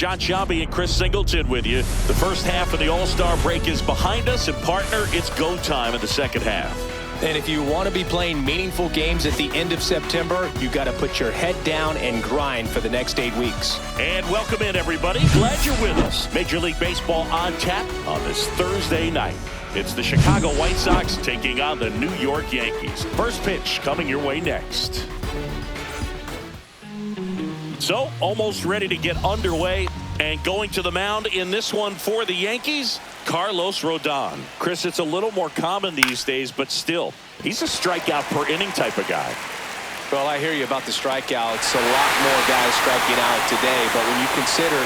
John Sciambi and Chris Singleton with you. The first half of the All-Star break is behind us, and partner, it's go time in the second half. And if you want to be playing meaningful games at the end of September, you got to put your head down and grind for the next 8 weeks. And welcome in, everybody. Glad you're with us. Major League Baseball on tap on this Thursday night. It's the Chicago White Sox taking on the New York Yankees. First pitch coming your way next. So, almost ready to get underway, and going to the mound in this one for the Yankees, Carlos Rodon. Chris, it's a little more common these days, but still, he's a strikeout per inning type of guy. Well, I hear you about the strikeouts. A lot more guys striking out today, but when you consider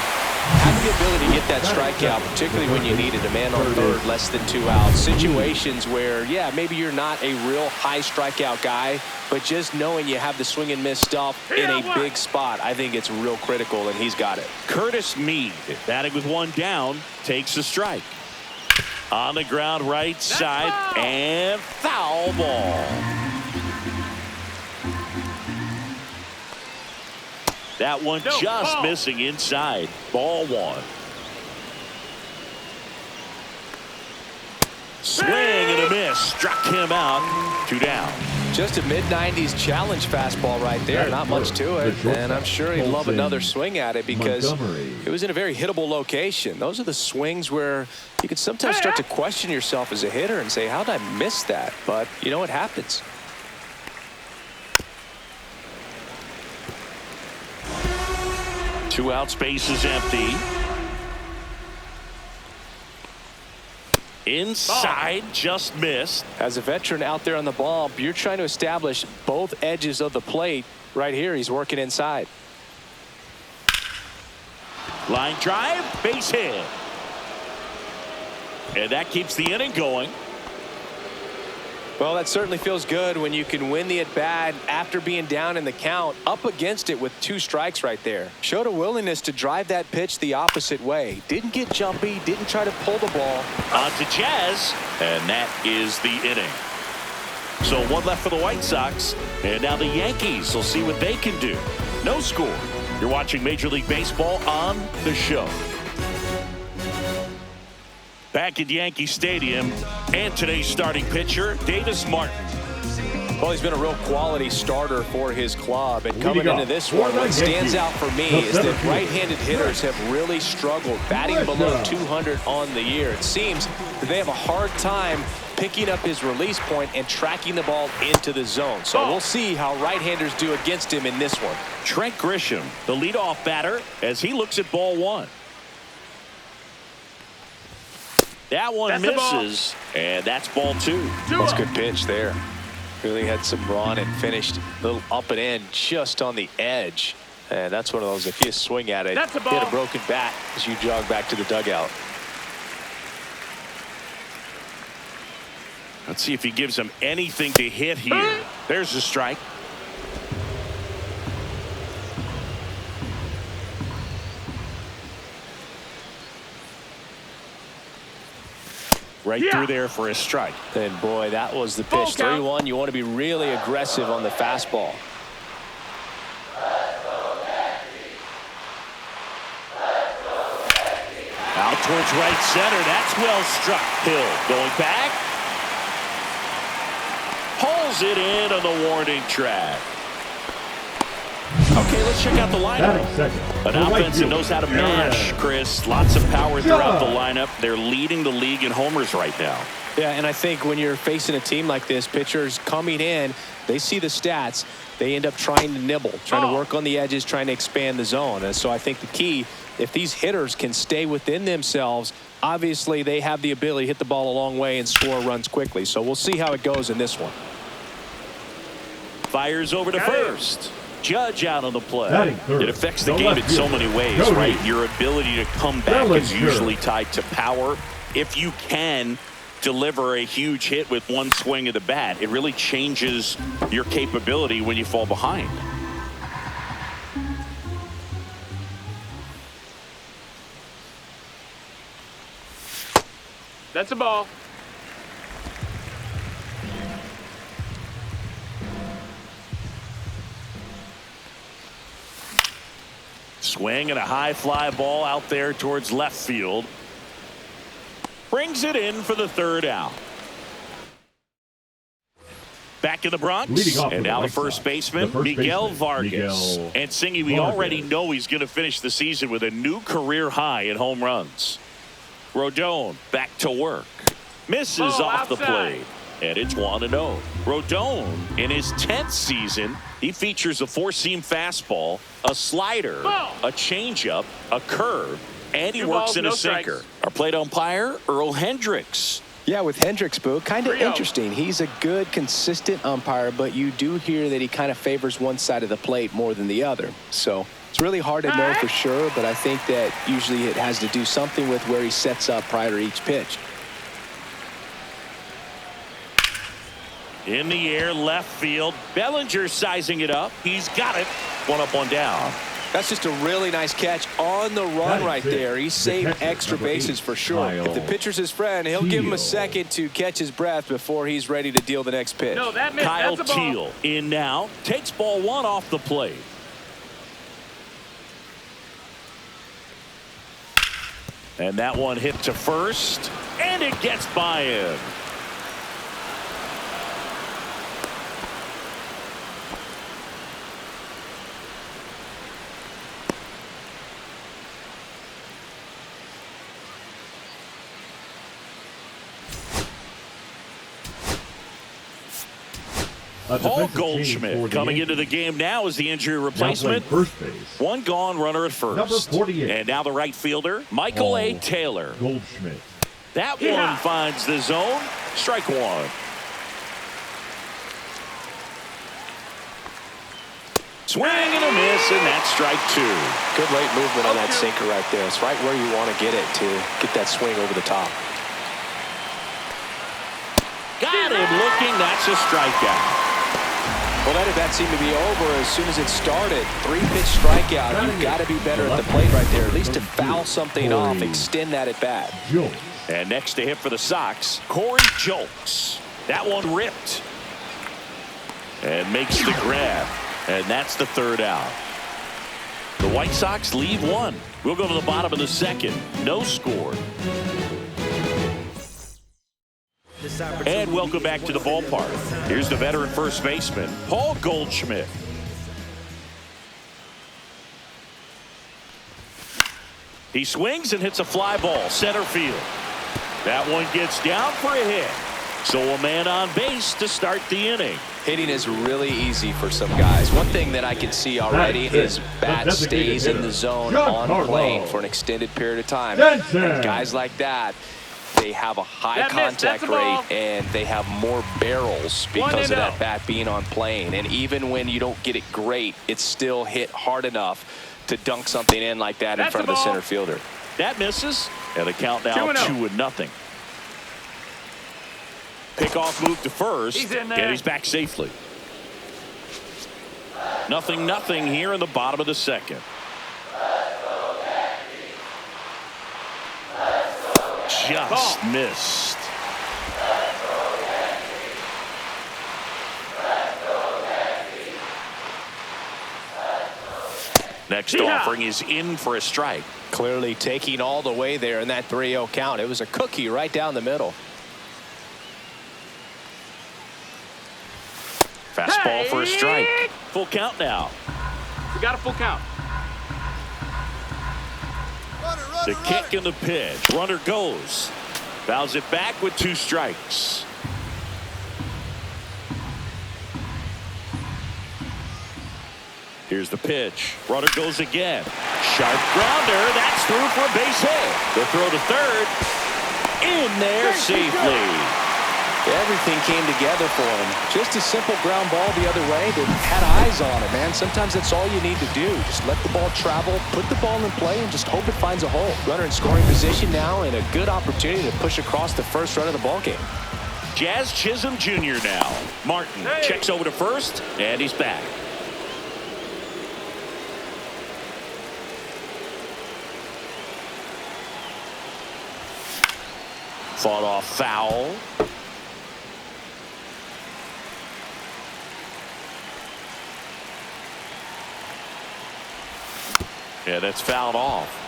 having the ability to get that strikeout, particularly when you needed a man on third, less than 2 outs, situations where, yeah, maybe you're not a real high strikeout guy, but just knowing you have the swing and miss stuff in a big spot, I think it's real critical, and he's got it. Curtis Mead, batting with one down, takes a strike. On the ground right side, and foul ball. That one just missing inside. Ball one. Swing and a miss. Struck him out. 2 down. Just a mid-90s challenge fastball right there. Not much to it. And I'm sure he'd love another swing at it because it was in a very hittable location. Those are the swings where you can sometimes start to question yourself as a hitter and say, how did I miss that? But, you know, it happens. Two out, space is empty. Inside, just missed. As a veteran out there on the bump, you're trying to establish both edges of the plate. Right here, he's working inside. Line drive, base hit. And that keeps the inning going. Well, that certainly feels good when you can win the at-bat after being down in the count, up against it with 2 strikes right there. Showed a willingness to drive that pitch the opposite way. Didn't get jumpy, didn't try to pull the ball. On to Jazz, and that is the inning. So 1 left for the White Sox, and now the Yankees will see what they can do. No score. You're watching Major League Baseball on the show. Back at Yankee Stadium, and today's starting pitcher, Davis Martin. Well, he's been a real quality starter for his club, and coming into this one, what stands out for me is that right-handed hitters have really struggled, batting below 200 on the year. It seems that they have a hard time picking up his release point and tracking the ball into the zone. So we'll see how right-handers do against him in this one. Trent Grisham, the leadoff batter, as he looks at ball 1. That one misses, and that's ball 2. That's a good pitch there. Really had some run and finished a little up and in just on the edge. And that's one of those, if you swing at it, hit a broken bat as you jog back to the dugout. Let's see if he gives him anything to hit here. There's the strike. Right through there for a strike. And boy, that was the pitch. 3-1. You want to be really aggressive on the fastball. Out towards right center. That's well struck. Hill going back. Pulls it in on the warning track. Okay, let's check out the lineup. An offense that knows how to mash, Chris. Lots of power throughout the lineup. They're leading the league in homers right now. Yeah, and I think when you're facing a team like this, pitchers coming in, they see the stats. They end up trying to nibble, trying to work on the edges, trying to expand the zone. And so I think the key, if these hitters can stay within themselves, obviously they have the ability to hit the ball a long way and score runs quickly. So we'll see how it goes in this one. Fires over to first. Judge out on the play. It affects the game in so many ways, right? Your ability to come back is usually tied to power. If you can deliver a huge hit with one swing of the bat, it really changes your capability when you fall behind. That's a ball. Swing and a high fly ball out there towards left field. Brings it in for the third out. Back in the Bronx, and now the first baseman, Miguel Vargas. And Singy, we already know he's going to finish the season with a new career high in home runs. Rodon back to work. Misses off the plate. And it's 1-0. Rodon, in his 10th season, he features a four-seam fastball, a slider, a changeup, a curve, and he works in a sinker. Our plate umpire, Earl Hendricks. Yeah, with Hendricks, Boo, kind of interesting. He's a good, consistent umpire, but you do hear that he kind of favors one side of the plate more than the other. So it's really hard to know for sure, but I think that usually it has to do something with where he sets up prior to each pitch. In the air, left field. Bellinger sizing it up. He's got it. One up, one down. That's just a really nice catch on the run right there. He saved extra bases for sure. If the pitcher's his friend, he'll give him a second to catch his breath before he's ready to deal the next pitch. No, that missed. Kyle That's a ball. Teal in now. Takes ball one off the plate. And that one hit to first. And it gets by him. Paul Goldschmidt coming into the game now as the injury replacement. One gone, runner at first. Number 48. And now the right fielder, Michael A. Taylor. Goldschmidt. That one finds the zone. Strike one. Swing and a miss, and that's strike two. Good late movement on that sinker right there. It's right where you want to get it to get that swing over the top. Got him looking. That's a strikeout. Well, that at bat seemed to be over as soon as it started. 3-pitch strikeout. You've got to be better at the plate right there, at least to foul something off, extend that at bat. And next to hit for the Sox, Corey Julks. That one ripped. And makes the grab. And that's the third out. The White Sox lead one. We'll go to the bottom of the second. No score. And welcome back to the ballpark. Here's the veteran first baseman, Paul Goldschmidt. He swings and hits a fly ball, center field. That one gets down for a hit. So a man on base to start the inning. Hitting is really easy for some guys. One thing that I can see already is bat stays in the zone on plane for an extended period of time. And guys like that, they have a high contact rate and they have more barrels because of that bat being on plane. And even when you don't get it great, it's still hit hard enough to dunk something in like that in front of the center fielder. That misses, and the count now 2-0. Pickoff move to first, and he's back safely. 0-0 here in the bottom of the second. Just missed. Next offering is in for a strike. Clearly taking all the way there in that 3-0 count. It was a cookie right down the middle. Fastball for a strike. Full count now. We got a full count. The kick and the pitch. Runner goes. Fouls it back with 2 strikes. Here's the pitch. Runner goes again. Sharp grounder. That's through for a base hit. The throw to third. In there safely. Everything came together for him. Just a simple ground ball the other way that had eyes on it, man. Sometimes that's all you need to do. Just let the ball travel, put the ball in play, and just hope it finds a hole. Runner in scoring position now, and a good opportunity to push across the first run of the ball game. Jazz Chisholm Jr. now. Martin checks over to first, and he's back. Fought off foul. Yeah, that's fouled off.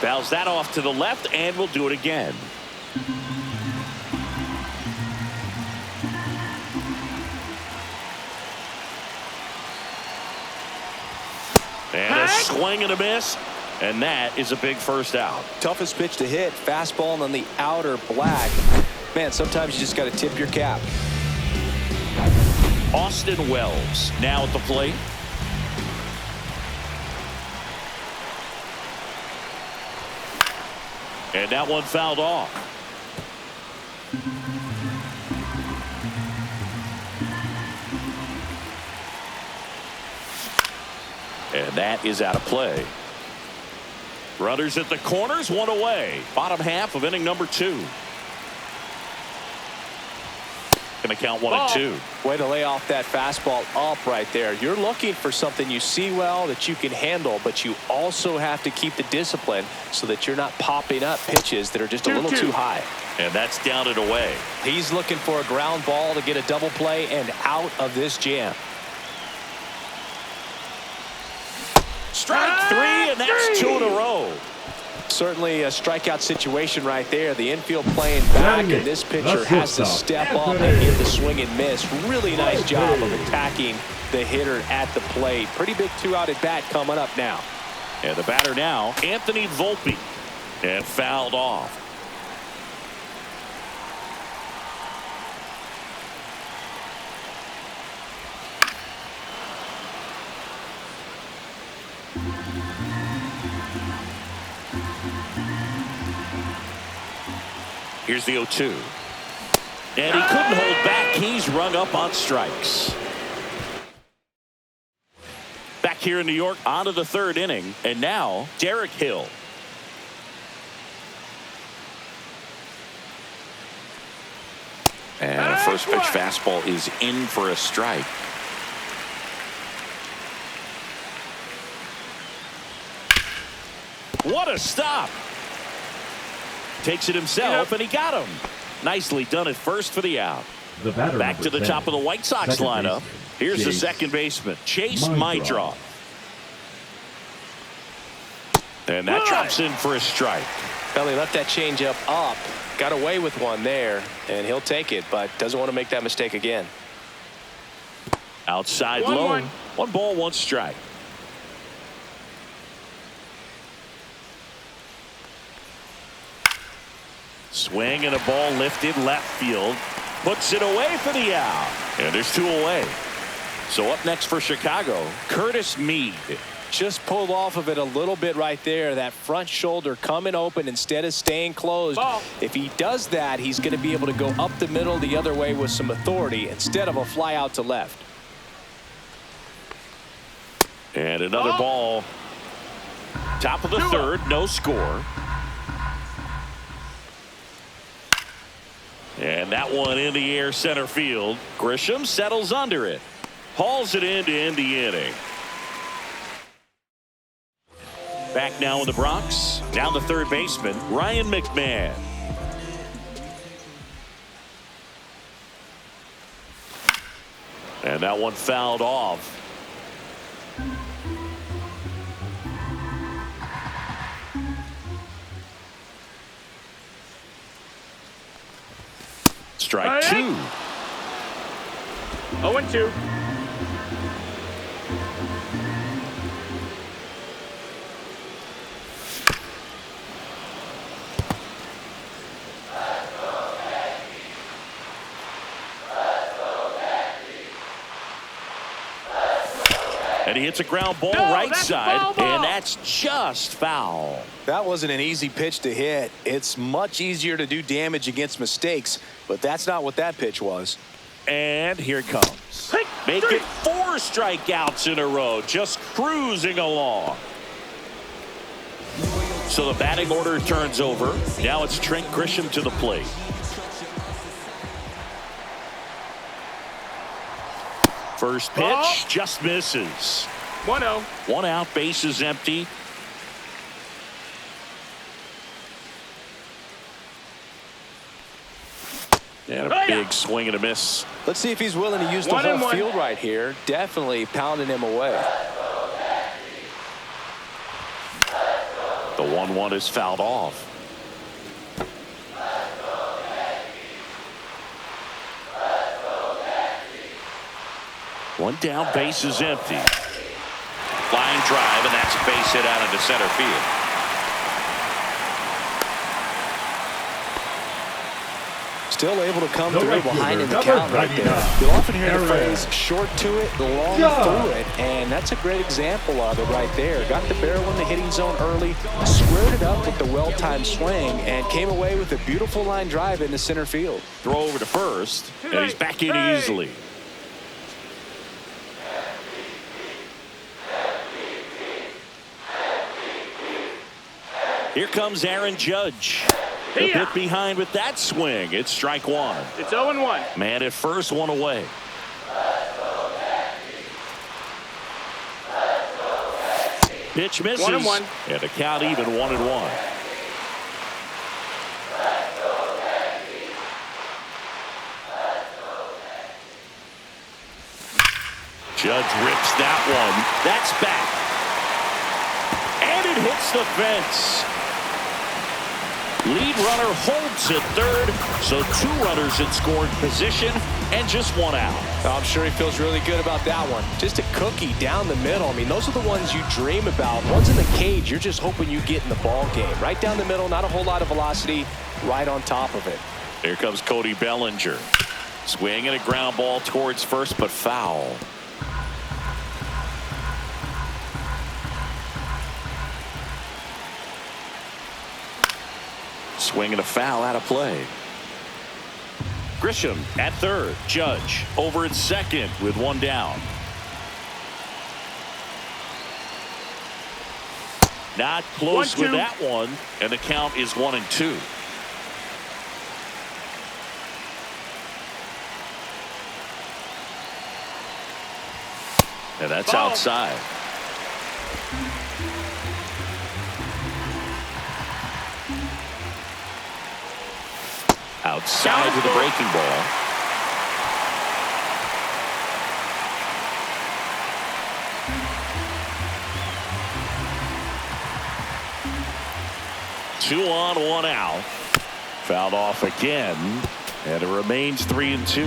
Fouls that off to the left, and we'll do it again. And a swing and a miss, and that is a big first out. Toughest pitch to hit, fastball on the outer black. Man, sometimes you just got to tip your cap. Austin Wells now at the plate. And that one fouled off. And that is out of play. Runners at the corners, one away. Bottom half of inning number 2. Going to count 1-2. Way to lay off that fastball up right there. You're looking for something you see well that you can handle, but you also have to keep the discipline so that you're not popping up pitches that are just a little too high. And that's down and away. He's looking for a ground ball to get a double play and out of this jam. Strike 3, and that's 2 in a row. Certainly a strikeout situation right there. The infield playing back, and this pitcher has to step up and get the swing and miss. Really nice job of attacking the hitter at the plate. Pretty big 2-out at bat coming up now. And the batter now, Anthony Volpe, and fouled off. Here's the 0-2. And he couldn't hold back. He's rung up on strikes. Back here in New York, on to the 3rd inning. And now, Derek Hill. And a first pitch fastball is in for a strike. What a stop. Takes it himself, and he got him. Nicely done at first for the out. Back to the top of the White Sox lineup. Here's the second baseman, Chase Meidroth. And that drops in for a strike. Well, he left that changeup up. Got away with one there, and he'll take it, but doesn't want to make that mistake again. Outside low. 1 ball, 1 strike. Swing and a ball lifted left field. Puts it away for the out. And there's 2 away. So up next for Chicago, Curtis Mead. Just pulled off of it a little bit right there. That front shoulder coming open instead of staying closed. If he does that, he's going to be able to go up the middle the other way with some authority instead of a fly out to left. And another ball. Top of the 3rd, no score. And that one in the air center field. Grisham settles under it. Hauls it in to end the inning. Back now in the Bronx. Down the 3rd baseman, Ryan McMahon. And that one fouled off. Strike 2. 0-2. And he hits a ground ball right side, and that's just foul. That wasn't an easy pitch to hit. It's much easier to do damage against mistakes, but that's not what that pitch was. And here it comes. Make it 4 strikeouts in a row, just cruising along. So the batting order turns over. Now it's Trent Grisham to the plate. First pitch just misses. 1-0. 1 out, base is empty. Big swing and a miss. Let's see if he's willing to use the whole field right here. Definitely pounding him away. The 1-1 is fouled off. One down, base is empty. Line drive, and that's a base hit out into center field. Still able to come through behind in the count right there. You'll often hear the phrase, short to it, long through it, and that's a great example of it right there. Got the barrel in the hitting zone early, squared it up with the well-timed swing, and came away with a beautiful line drive into center field. Throw over to first, and he's back in easily. Here comes Aaron Judge. A bit behind with that swing. It's strike one. It's 0-1. Man at first, one away. Pitch misses. 1-1. And the count even 1-1. Judge rips that one. That's back. And it hits the fence. Lead runner holds at third, so 2 runners in scoring position and just 1 out. I'm sure he feels really good about that one. Just a cookie down the middle. I mean, those are the ones you dream about. Ones in the cage, you're just hoping you get in the ball game. Right down the middle, not a whole lot of velocity, right on top of it. Here comes Cody Bellinger. Swing and a ground ball towards first, but foul. Swing and a foul out of play. Grisham at third. Judge over at second with 1 down. Not close with that one, and the count is 1-2. And that's outside. Outside with the breaking ball. Two on, 1 out. Fouled off again, and it remains 3-2.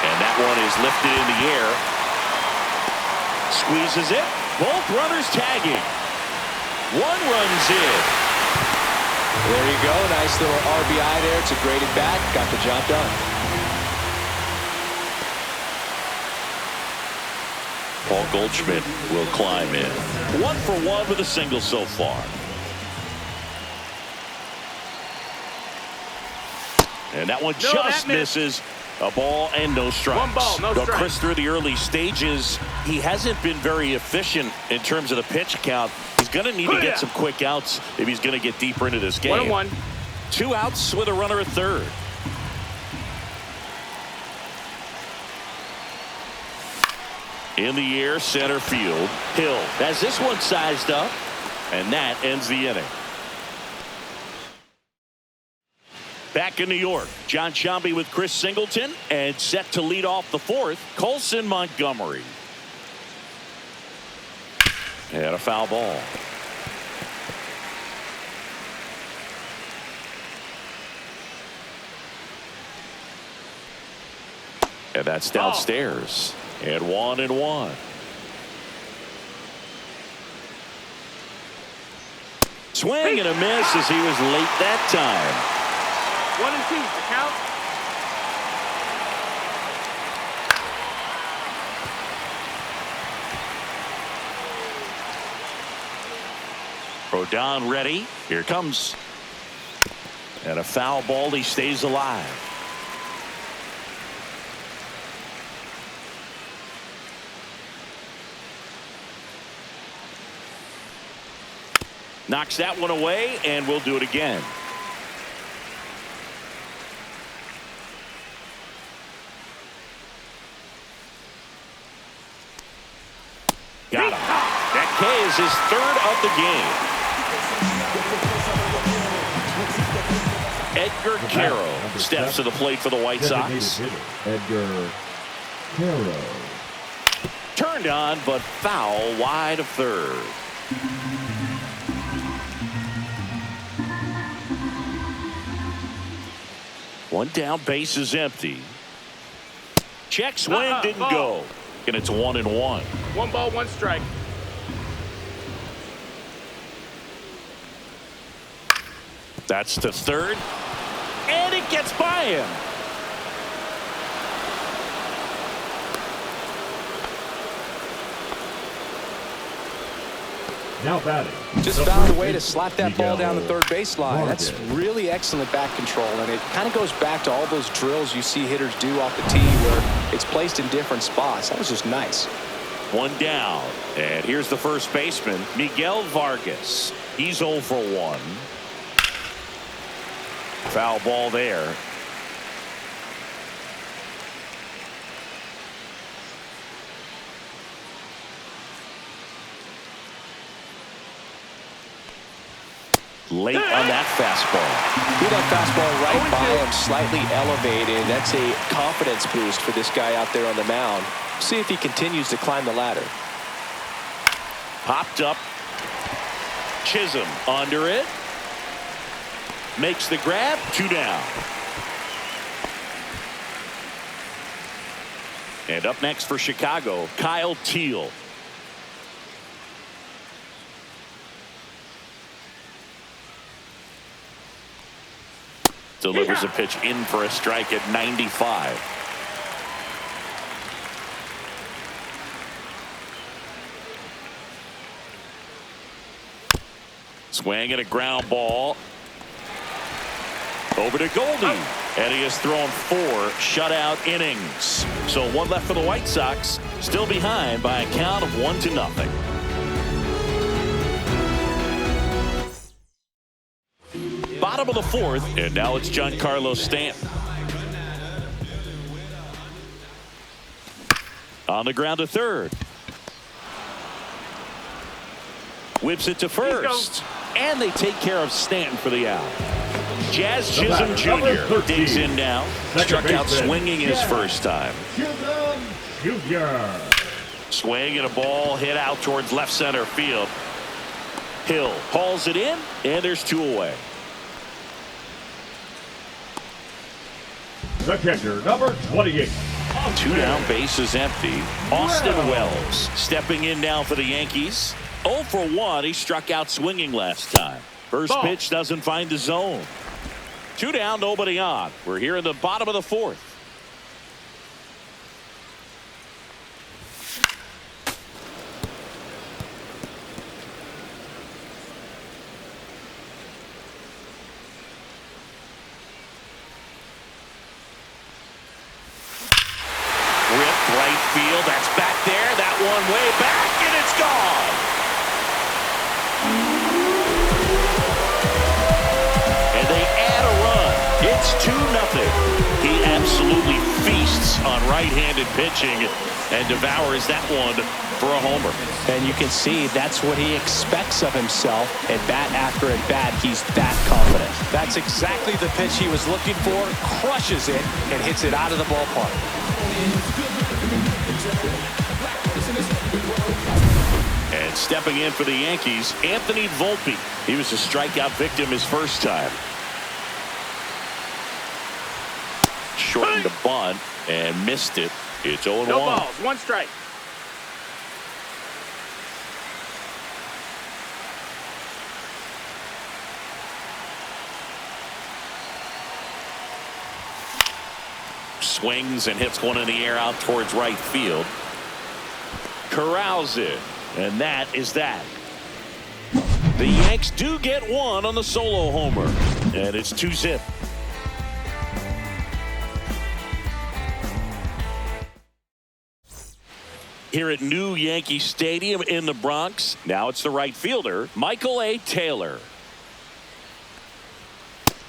And that one is lifted in the air. Squeezes it. Both runners tagging. 1 runs in. There you go. Nice little RBI there. It's a great at bat. Got the job done. Paul Goldschmidt will climb in. 1 for 1 with a single so far. And that one just misses. A ball and no strikes. 1 ball, no strikes. Chris, through the early stages, he hasn't been very efficient in terms of the pitch count. He's going to need to get some quick outs if he's going to get deeper into this game. 1-1. 2 outs with a runner at third. In the air, center field. Hill has this one sized up, and that ends the inning. Back in New York, John Sciambi with Chris Singleton, and set to lead off the 4th, Colson Montgomery. And a foul ball. And that's downstairs. And 1-1. Swing and a miss as he was late that time. 1-2, the count. Rodon ready. Here comes. And a foul ball. He stays alive. Knocks that one away, and we'll do it again. Got him. That K is his 3rd of the game. Edgar Caro steps to the plate for the White Sox. Edgar Caro. Turned on, but foul wide of third. One down, base is empty. Check swing, didn't go. And it's 1-1. 1 ball, 1 strike. That's to third. And it gets by him. Now batting. Just found a way to slap that ball down the third baseline. That's really excellent bat control, and it kind of goes back to all those drills you see hitters do off the tee where it's placed in different spots. That was just nice. One down. And here's the first baseman, Miguel Vargas. He's 0 for 1. Foul ball there. Late on that fastball. Threw that fastball right by him, slightly elevated. That's a confidence boost for this guy out there on the mound. See if he continues to climb the ladder. Popped up. Chisholm under it. Makes the grab. 2 down. And up next for Chicago, Kyle Teal. Delivers a pitch in for a strike at 95. Swing and a ground ball. Over to Goldie. And he has thrown 4 shutout innings. So 1 left for the White Sox. Still behind by a count of 1-0. Bottom of the 4th, and now it's Giancarlo Stanton. On the ground to third. Whips it to first. And they take care of Stanton for the out. Jazz Chisholm Jr. digs in now. Struck out swinging his first time. Chisholm Jr. Swing and a ball hit out towards left center field. Hill hauls it in, and there's 2 away. The catcher, number 28. 2 down, base is empty. Austin Wells stepping in now for the Yankees. 0 for 1. He struck out swinging last time. First pitch doesn't find the zone. 2 down, nobody on. We're here in the bottom of the 4th. Field, that's back there. That one way back, and it's gone. And they add a run. It's 2-0. He absolutely feasts on right-handed pitching and devours that one for a homer. And you can see that's what he expects of himself. And bat after at bat, he's that confident. That's exactly the pitch he was looking for. Crushes it and hits it out of the ballpark. And stepping in for the Yankees, Anthony Volpe. He was a strikeout victim his first time. Shortened the bunt and missed it. It's 0-1. No balls, 1 strike. Swings and hits one in the air out towards right field. Corrals it, and that is that. The Yanks do get 1 on the solo homer, and it's 2-0. Here at New Yankee Stadium in the Bronx, now it's the right fielder, Michael A. Taylor.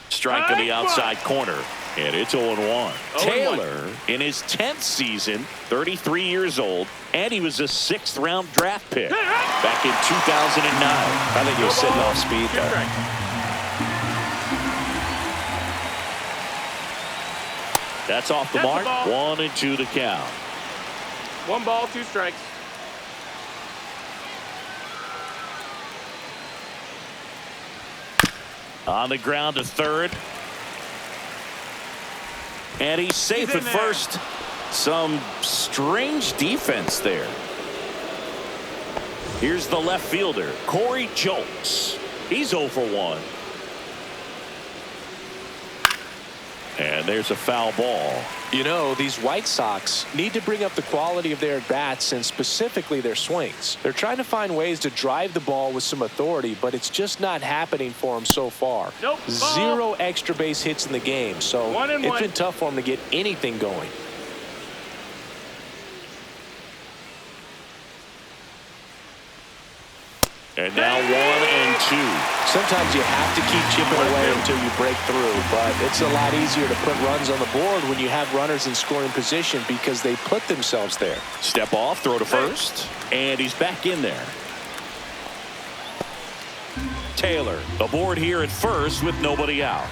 Strike on the outside corner. And it's 0-1. Taylor, in his 10th season, 33 years old, and he was a 6th-round draft pick back in 2009. I think he was sitting off speed there. That's off the mark. 1-2 the count. 1 ball, 2 strikes. On the ground to third. And he's safe at first. Some strange defense there. Here's the left fielder, Corey Julks. He's 0 for 1. And there's a foul ball. You know, these White Sox need to bring up the quality of their at-bats and specifically their swings. They're trying to find ways to drive the ball with some authority, but it's just not happening for them so far. Nope. 0 extra base hits in the game, so it's been tough for them to get anything going. And now 1-2. Sometimes you have to keep chipping away until you break through, but it's a lot easier to put runs on the board when you have runners in scoring position because they put themselves there. Step off, throw to first, and he's back in there. Taylor aboard here at first with nobody out.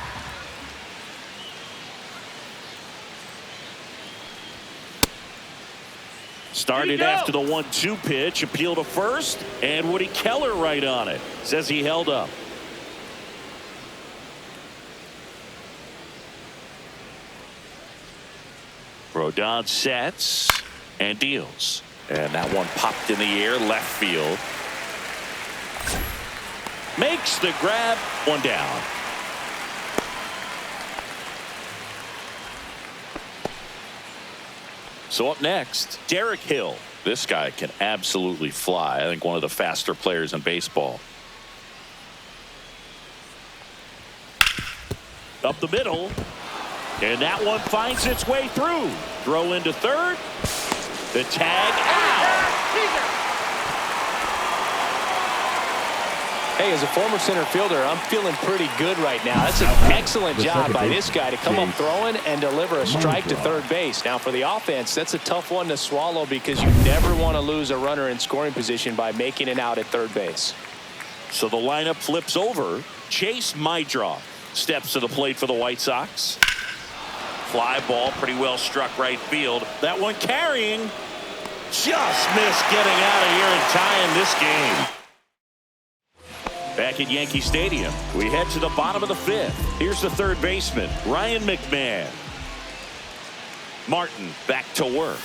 Started after the 1-2 pitch, appeal to first, and Woody Keller right on it. Says he held up. Rodon sets and deals. And that one popped in the air, left field. Makes the grab, 1 down. So up next, Derek Hill. This guy can absolutely fly. I think one of the faster players in baseball. Up the middle. And that one finds its way through. Throw into third. The tag out. Hey, as a former center fielder, I'm feeling pretty good right now. That's an excellent job by this guy to come up throwing and deliver a strike to third base. Now, for the offense, that's a tough one to swallow because you never want to lose a runner in scoring position by making it out at third base. So the lineup flips over. Chase Mydroff steps to the plate for the White Sox. Fly ball, pretty well struck right field. That one carrying. Just missed getting out of here and tying this game. Back at Yankee Stadium, we head to the bottom of the 5th. Here's the third baseman, Ryan McMahon. Martin back to work.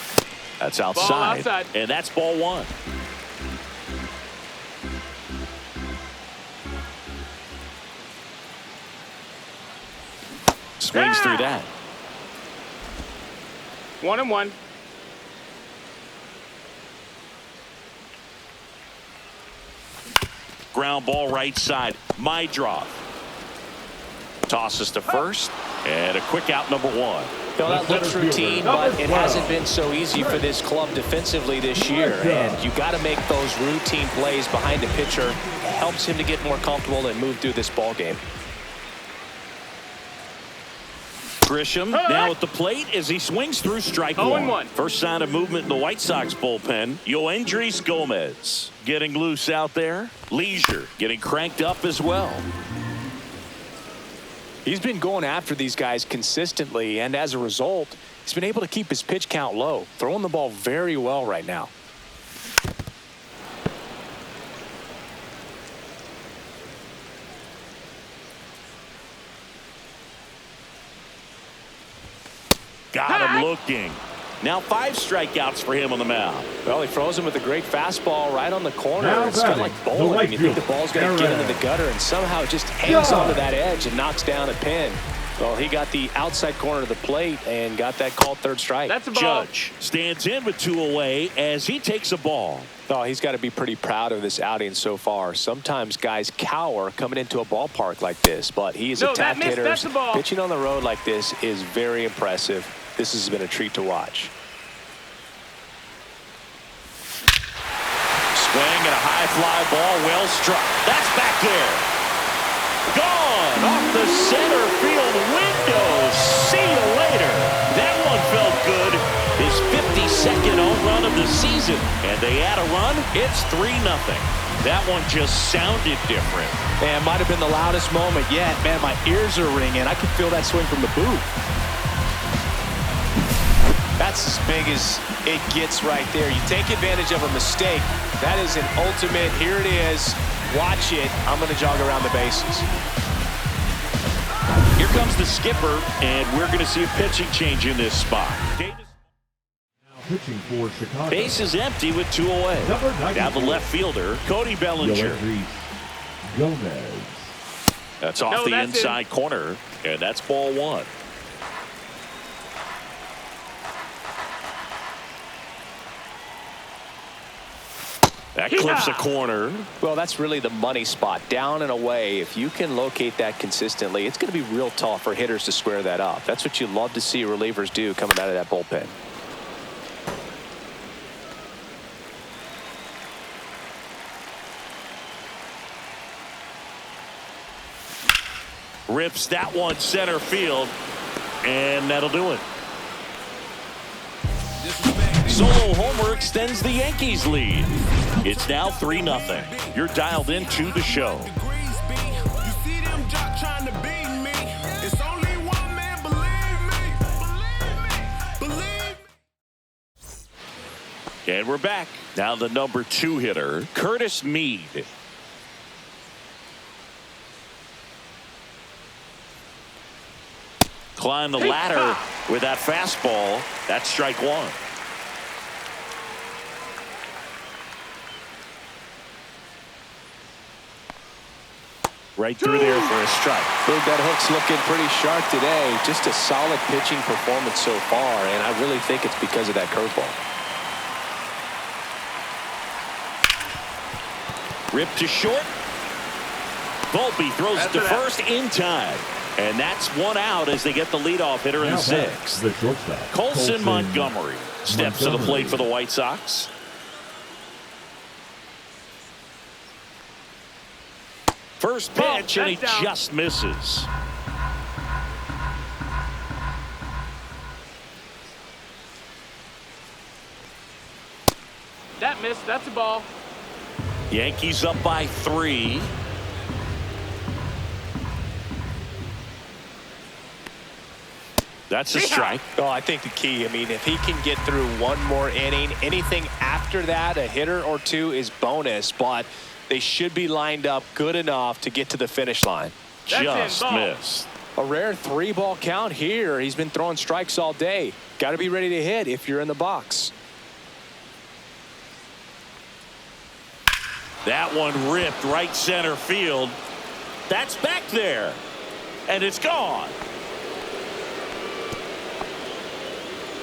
That's outside. And that's ball 1. Swings through that. 1-1. Ground ball right side. Mydroff tosses to first, and a quick out, number 1. Well, that looks routine, but it hasn't been so easy for this club defensively this year. And you got to make those routine plays behind the pitcher. It helps him to get more comfortable and move through this ball game. Grisham now at the plate as he swings through strike 1. First sign of movement in the White Sox bullpen. Yoendrys Gomez getting loose out there. Leisure getting cranked up as well. He's been going after these guys consistently, and as a result, he's been able to keep his pitch count low, throwing the ball very well right now. Got him looking. Now 5 strikeouts for him on the mound. Well, he throws him with a great fastball right on the corner. It's kind of like bowling. You think the ball's going to get into the gutter, and somehow it just hangs onto that edge and knocks down a pin. Well, he got the outside corner of the plate and got that called third strike. That's a ball. Judge stands in with 2 away as he takes a ball. Oh, he's got to be pretty proud of this outing so far. Sometimes guys cower coming into a ballpark like this, but he's a tough hitter. Pitching on the road like this is very impressive. This has been a treat to watch. Swing and a high fly ball, well struck. That's back there. Gone off the center field window. See you later. That one felt good. His 52nd home run of the season. And they add a run. It's 3-0. That one just sounded different. Man, might have been the loudest moment yet. Man, my ears are ringing. I could feel that swing from the booth. that's as big as it gets right there. You take advantage of a mistake. That is an ultimate, here it is, watch it, I'm going to jog around the bases. Here comes the skipper, and we're going to see a pitching change in this spot. Now pitching for Chicago. Base is empty with 2 away. Now the left fielder, Cody Bellinger. Gomez. That's off the inside corner, and that's ball 1. That clips a corner. Well, that's really the money spot, down and away. If you can locate that consistently, it's going to be real tough for hitters to square that up. That's what you love to see relievers do coming out of that bullpen. Rips that one center field, and that'll do it. Solo homer extends the Yankees lead. It's now 3-0. You're dialed into the show. And we're back. Now the number 2 hitter, Curtis Mead. Climb the ladder with that fastball. That's strike 1. Right through there for a strike. Big, that hook's looking pretty sharp today. Just a solid pitching performance so far, and I really think it's because of that curveball. Ripped to short. Volpe throws it to first in time. And that's 1 out as they get the leadoff hitter in the 6th. The shortstop, Colson Montgomery steps to the plate for the White Sox. First pitch, and he just misses. That missed. That's a ball. Yankees up by 3. That's a strike. Oh, I think the key, I mean, if he can get through 1 more inning, anything after that, a hitter or 2 is bonus, but they should be lined up good enough to get to the finish line. Just missed. A rare 3-ball count here. He's been throwing strikes all day. Got to be ready to hit if you're in the box. That one ripped right center field. That's back there. And it's gone.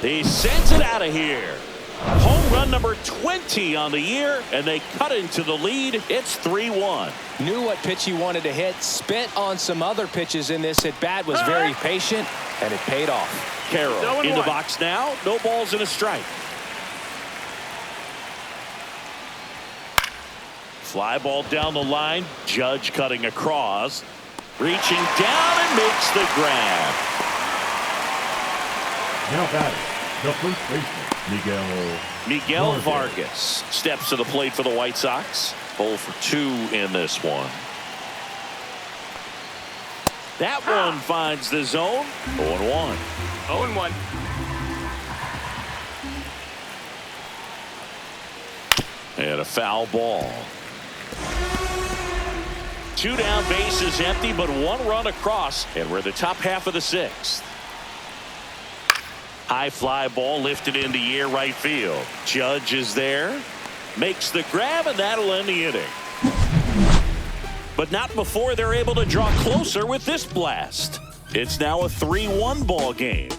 He sends it out of here. Home run number 20 on the year, and they cut into the lead. It's 3-1. Knew what pitch he wanted to hit. Spent on some other pitches in this at bat. Was very patient, and it paid off. Carroll in the box now. No balls and a strike. Fly ball down the line. Judge cutting across. Reaching down and makes the grab. Now batting, the first baseman, Miguel Vargas steps to the plate for the White Sox. 0 for 2 in this one. That one finds the zone. 0-1. 0-1. And a foul ball. 2 down, bases empty, but 1 run across, and we're in the top half of the 6th. High fly ball lifted in the air right field. Judge is there. Makes the grab, and that'll end the inning. But not before they're able to draw closer with this blast. It's now a 3-1 ball game.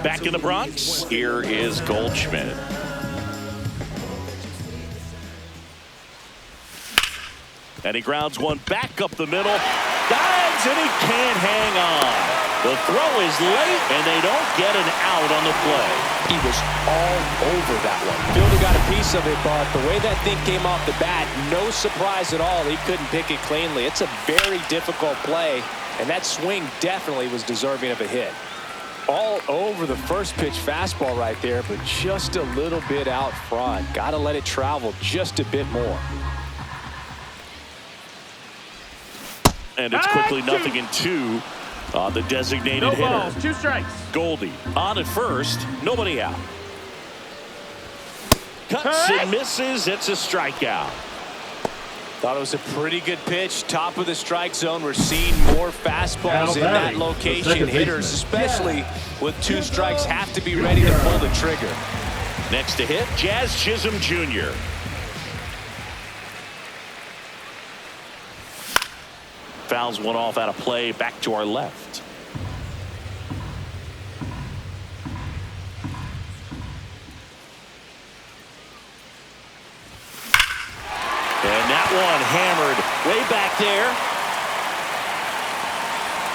Back in the Bronx, here is Goldschmidt. And he grounds one back up the middle. Dives, and he can't hang on. The throw is late, and they don't get an out on the play. He was all over that one. Fielder got a piece of it, but the way that thing came off the bat, no surprise at all. He couldn't pick it cleanly. It's a very difficult play, and that swing definitely was deserving of a hit. All over the first pitch fastball right there, but just a little bit out front. Got to let it travel just a bit more. And it's quickly 0-2 on the designated No hitter. balls, 2 strikes. Goldie on at first, nobody out. Cuts and misses. It's a strikeout. Thought it was a pretty good pitch. Top of the strike zone. We're seeing more fastballs in that location. Hitters, especially with 2 strikes, have to be ready to pull the trigger. Next to hit, Jazz Chisholm Jr. Fouls one off out of play, back to our left. And that one hammered way back there.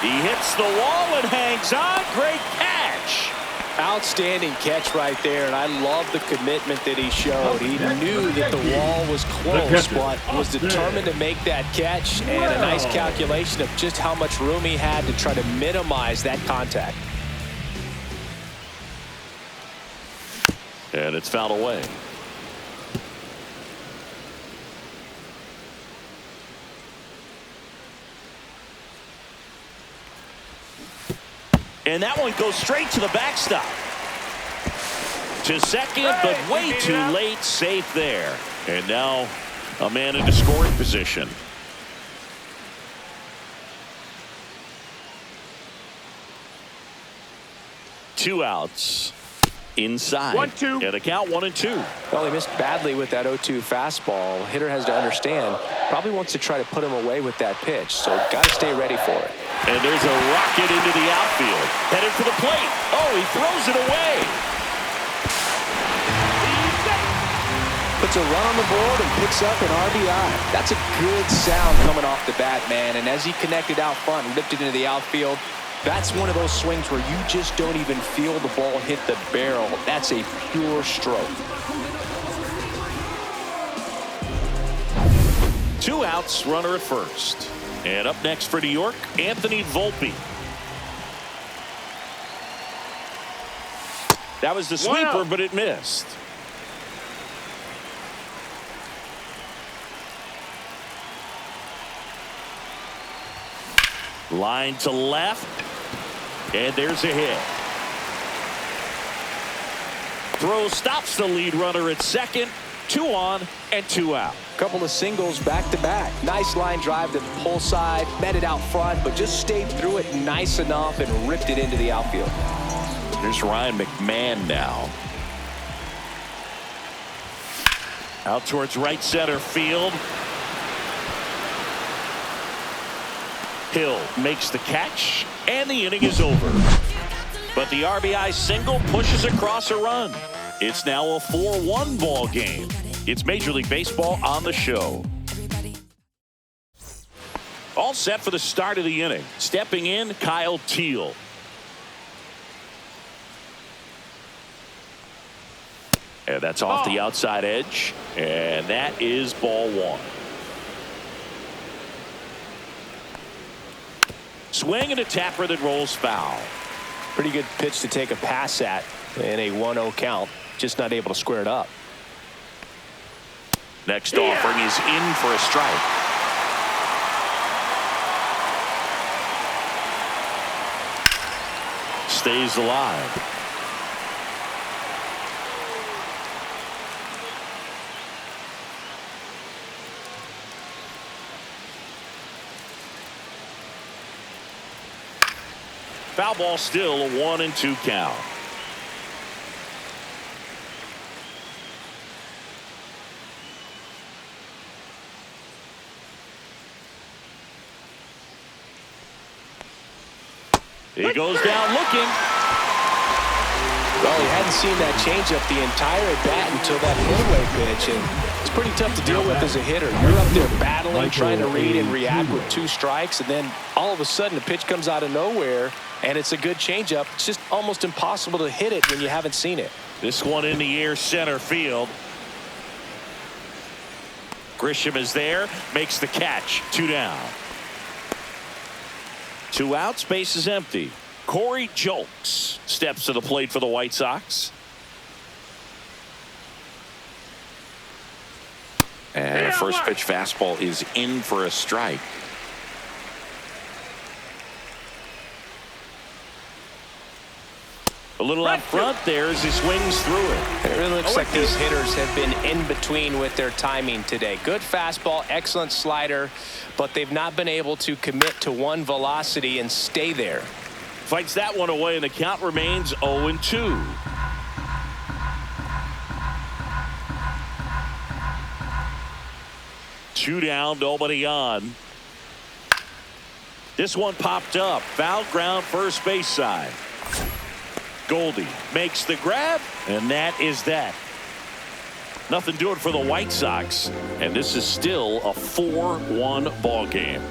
He hits the wall and hangs on. Great catch. Outstanding catch right there, and I love the commitment that he showed. He knew that the wall was close, but was determined to make that catch, and a nice calculation of just how much room he had to try to minimize that contact. And it's fouled away. And that one goes straight to the backstop. To second, but way too late. Safe there. And now a man into scoring position. Two outs. Inside. 1-2. And a count 1-2. Well, he missed badly with that 0-2 fastball. Hitter has to understand, probably wants to try to put him away with that pitch, so got to stay ready for it. And there's a rocket into the outfield. Headed for the plate. Oh, he throws it away. Puts a run on the board and picks up an RBI. That's a good sound coming off the bat, man. And as he connected out front and ripped it into the outfield, that's one of those swings where you just don't even feel the ball hit the barrel. That's a pure stroke. 2 outs, runner at first. And up next for New York, Anthony Volpe. That was the sweeper, but it missed. Line to left. And there's a hit. Throw stops the lead runner at second. 2 on and 2 out. Couple of singles back to back. Nice line drive to the pull side, met it out front, but just stayed through it nice enough and ripped it into the outfield. Here's Ryan McMahon now. Out towards right center field. Hill makes the catch, and the inning is over. But the RBI single pushes across a run. It's now a 4-1 ball game. It's Major League Baseball on the show. All set for the start of the inning. Stepping in, Kyle Teal. And that's off the outside edge. And that is ball 1. Swing and a tapper that rolls foul. Pretty good pitch to take a pass at in a 1-0 count. Just not able to square it up. Next offering is in for a strike. Stays alive. Foul ball, still a 1-2 count. He goes down looking. Well, he hadn't seen that changeup the entire at bat until that midway pitch, and it's pretty tough to deal with as a hitter. You're up there battling, trying to read and react with 2 strikes, and then all of a sudden the pitch comes out of nowhere, and it's a good changeup. It's just almost impossible to hit it when you haven't seen it. This one in the air, center field. Grisham is there, makes the catch. 2 down. 2 outs, base is empty. Corey Julks steps to the plate for the White Sox. And a first pitch fastball is in for a strike. little out front there as he swings through it. It really looks like these hitters have been in between with their timing today. Good fastball, excellent slider, but they've not been able to commit to one velocity and stay there. Fights that one away, and the count remains 0-2. Two down, nobody on. This one popped up. Foul ground, first base side. Goldie makes the grab, and that is that. Nothing doing for the White Sox, and this is still a 4-1 ball game.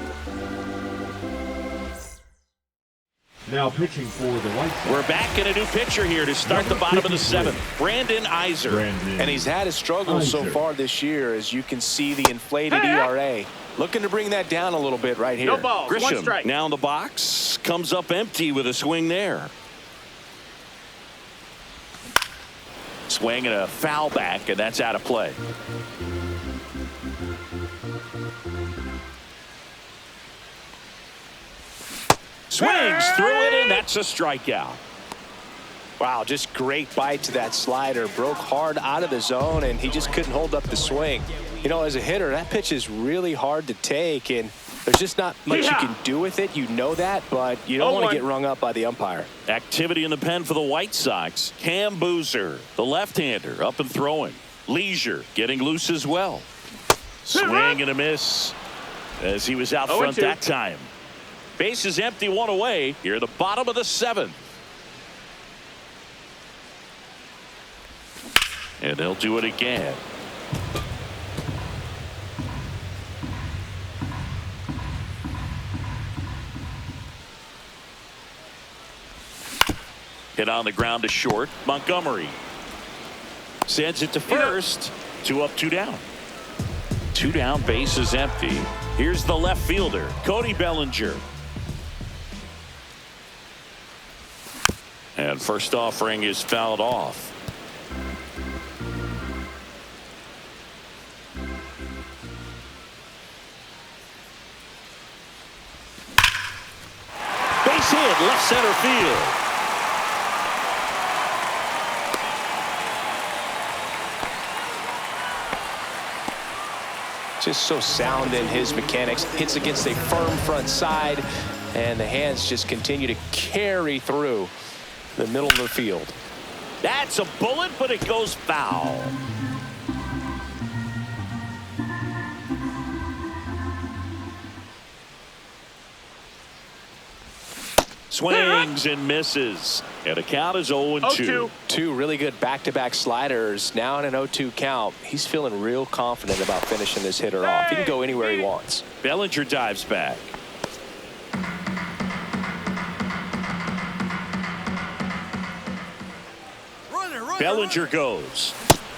Now pitching for the White Sox. We're back in a new pitcher here to start the bottom of the seventh. Brandon Iser. And he's had his struggles so far this year, as you can see the inflated ERA. Looking to bring that down a little bit right here. No balls, one Grisham strike. now in the box. Comes up empty with a swing there. Swing and a foul back, and that's out of play. Swings through it, and that's a strikeout. Wow, just great bite to that slider. Broke hard out of the zone, and he just couldn't hold up the swing. You know, as a hitter, that pitch is really hard to take, and there's just not much you can do with it. You know that, but you don't want to get rung up by the umpire. Activity in the pen for the White Sox. Cam Boozer, the left-hander, up and throwing. Leisure getting loose as well. Swing and a miss as he was out front that time. Base is empty, one away. Here at the bottom of the seventh. And they'll do it again. Hit on the ground to short. Montgomery sends it to first. 2 up, 2 down. 2 down, base is empty. Here's the left fielder, Cody Bellinger. And first offering is fouled off. Base hit, left center field. Just so sound in his mechanics. Hits against a firm front side, and the hands just continue to carry through the middle of the field. That's a bullet, but it goes foul. Swings and misses. And the count is 0-2. Two really good back-to-back sliders. Now in an 0-2 count. He's feeling real confident about finishing this hitter off. He can go anywhere he wants. Bellinger dives back. Bellinger goes.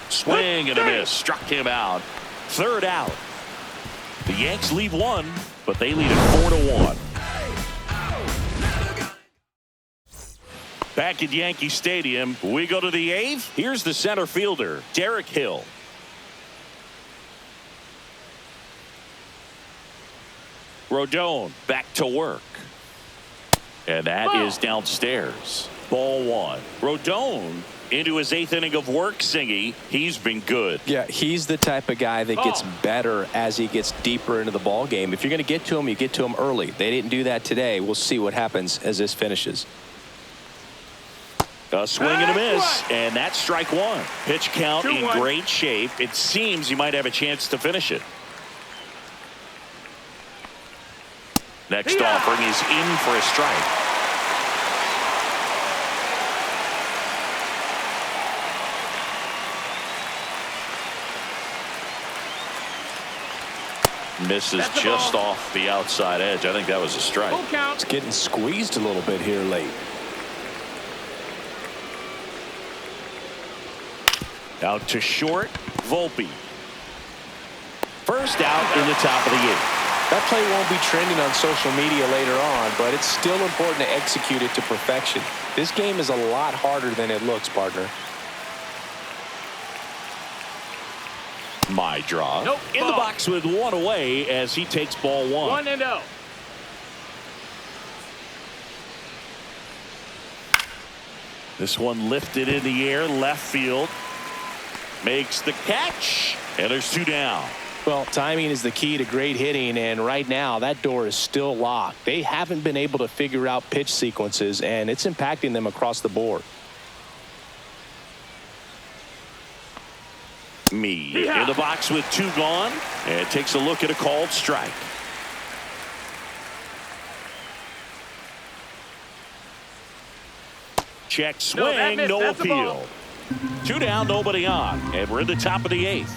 Swing and a miss. Struck him out. Third out. The Yanks leave one, but they lead it 4-1. Back at Yankee Stadium, we go to the eighth. Here's the center fielder, Derek Hill. Rodon back to work. And that is downstairs. Ball one. Rodon into his 8th inning of work, Singy. He's been good. Yeah, he's the type of guy that gets better as he gets deeper into the ball game. If you're going to get to him, you get to him early. They didn't do that today. We'll see what happens as this finishes. A swing and a miss, and that's strike one. Pitch count in great shape. It seems he might have a chance to finish it. Next offering is in for a strike. Misses just off the outside edge. I think that was a strike. It's getting squeezed a little bit here late. Out to short, Volpe. First out in the top of the 8th. That play won't be trending on social media later on, but it's still important to execute it to perfection. This game is a lot harder than it looks, partner. My draw. In the box with one away as he takes ball one. 1-0. This one lifted in the air, left field. Makes the catch, and there's 2 down. Well, timing is the key to great hitting, and right now that door is still locked. They haven't been able to figure out pitch sequences, and it's impacting them across the board. Me in the box with 2 gone, and takes a look at a called strike. Check swing, no appeal. 2 down, nobody on, and we're in the top of the 8th.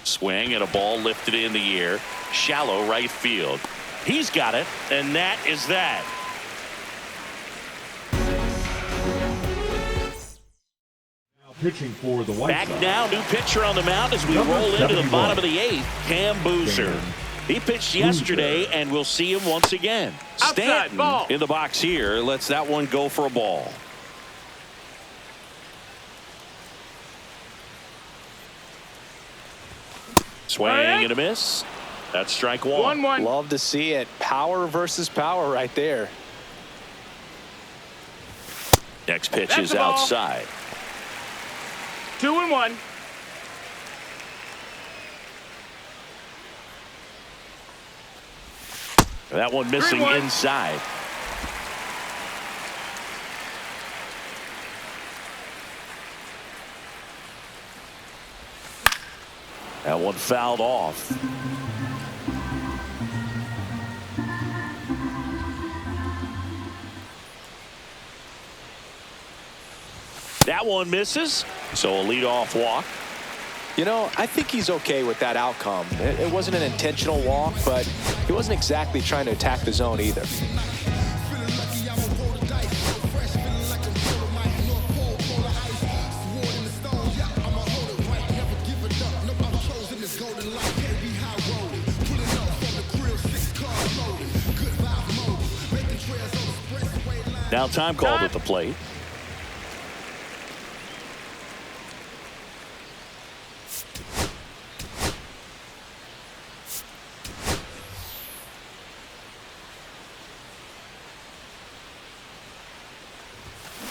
Swing and a ball lifted in the air, shallow right field. He's got it, and that is that. Pitching for the White Sox. Back now, new pitcher on the mound as we roll into the bottom of the 8th, Cam Boozer. He pitched yesterday, and we'll see him once again. Stanton in the box here lets that one go for a ball. Swing and a miss. That's strike 1. 1-1. Love to see it. Power versus power right there. Next pitch is outside. 2-1. That one missing 3-1. inside. That one fouled off. That one misses, so a leadoff walk. You know, I think he's okay with that outcome. It wasn't an intentional walk, but he wasn't exactly trying to attack the zone either. Now time called at the plate.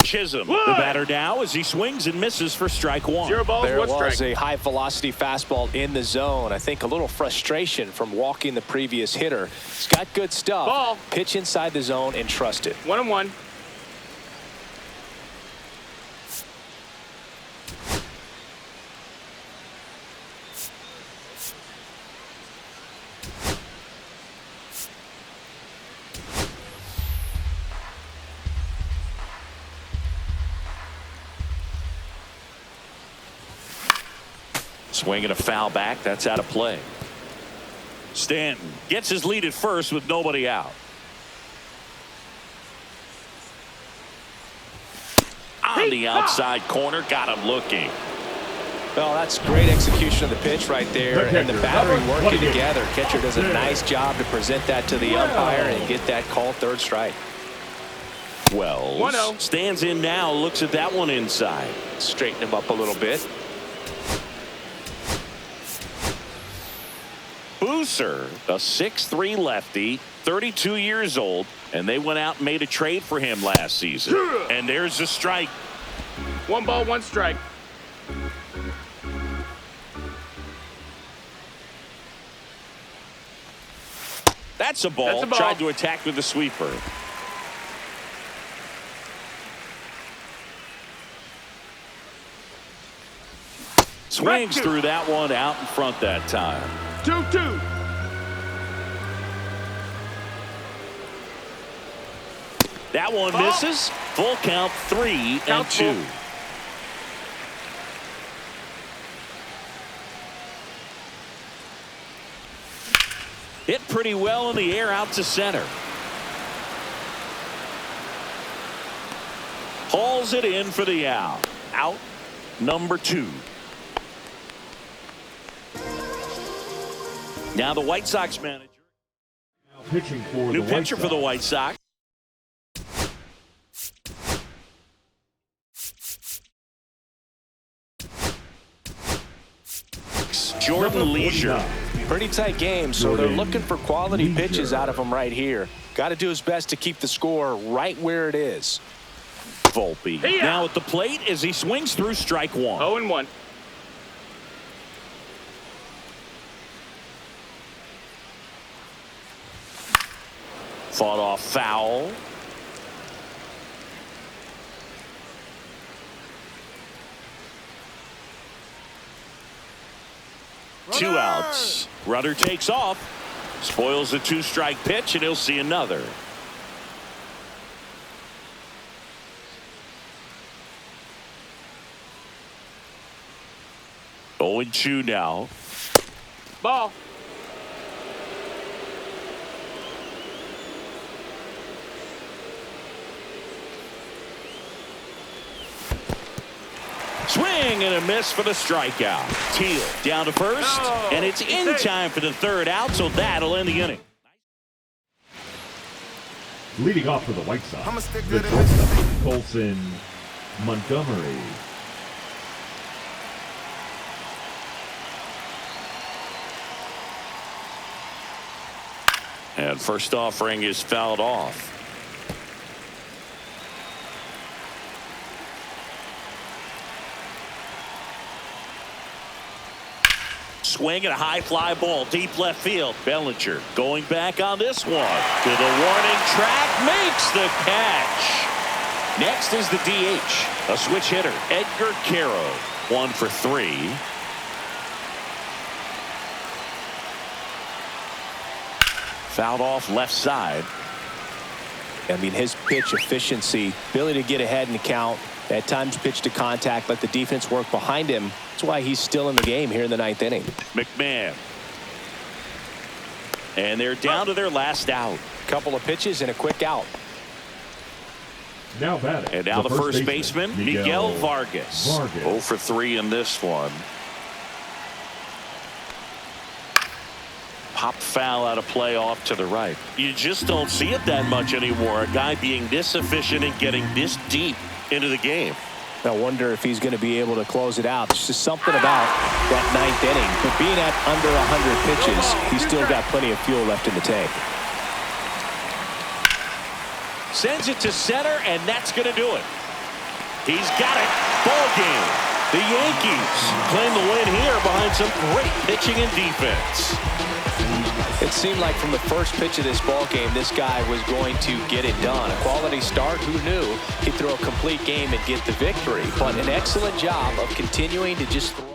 Chisholm, the batter now, as he swings and misses for strike 1. 0 balls, There 1 was strike. a high velocity fastball in the zone. I think a little frustration from walking the previous hitter. He's got good stuff. Ball. Pitch inside the zone and trust it. 1-1. Swing and a foul back. That's out of play. Stanton gets his lead at first with nobody out. On the outside corner, got him looking. Well, that's great execution of the pitch right there, and the battery working together. Catcher does a nice job to present that to the umpire and get that called third strike. Wells 1-0. stands in now, looks at that one inside. Straighten him up a little bit. Boozer, a 6'3" lefty, 32 years old, and they went out and made a trade for him last season. And there's a strike. 1 ball, 1 strike. That's a ball. That's a ball. Tried to attack with the sweeper. Swings through that one out in front that time. 2-2. That one misses. Full count, 3-2. Hit pretty well in the air out to center. Hauls it in for the out. Out number 2. Now the White Sox manager. Pitching for New the pitcher White for the Sox. White Sox. Jordan Leisure. Pretty tight game, so they're looking for quality pitches out of him right here. Got to do his best to keep the score right where it is. Volpe now at the plate as he swings through strike one. 0-1. Fought off foul. Two outs. Runner takes off. Spoils the two-strike pitch, and he'll see another. Oh, and 2 now. Ball. Swing and a miss for the strikeout. Teal down to first, and it's in time for the third out, so that'll end the inning. Leading off for the White Sox, the shortstop, Colson Montgomery. And first offering is fouled off. Swing and a high fly ball deep left field. Bellinger going back on this one to the warning track, makes the catch. Next is the DH, a switch hitter, Edgar Caro, 1 for 3. Fouled off left side. I mean, his pitch efficiency, ability to get ahead in the count, at times pitch to contact, let the defense work behind him. That's why he's still in the game here in the 9th inning. McMahon. And they're down to their last out. Couple of pitches and a quick out. Now batting. And now the first baseman, Miguel Vargas. 0 for 3 in this one. Pop foul out of play off to the right. You just don't see it that much anymore. A guy being this efficient and getting this deep into the game. I wonder if he's going to be able to close it out. There's just something about that 9th inning. But being at under 100 pitches, he's still got plenty of fuel left in the tank. Sends it to center, and that's going to do it. He's got it. Ball game. The Yankees claim the win here behind some great pitching and defense. It seemed like from the first pitch of this ball game, this guy was going to get it done. A quality start. Who knew he'd throw a complete game and get the victory? But an excellent job of continuing to just throw.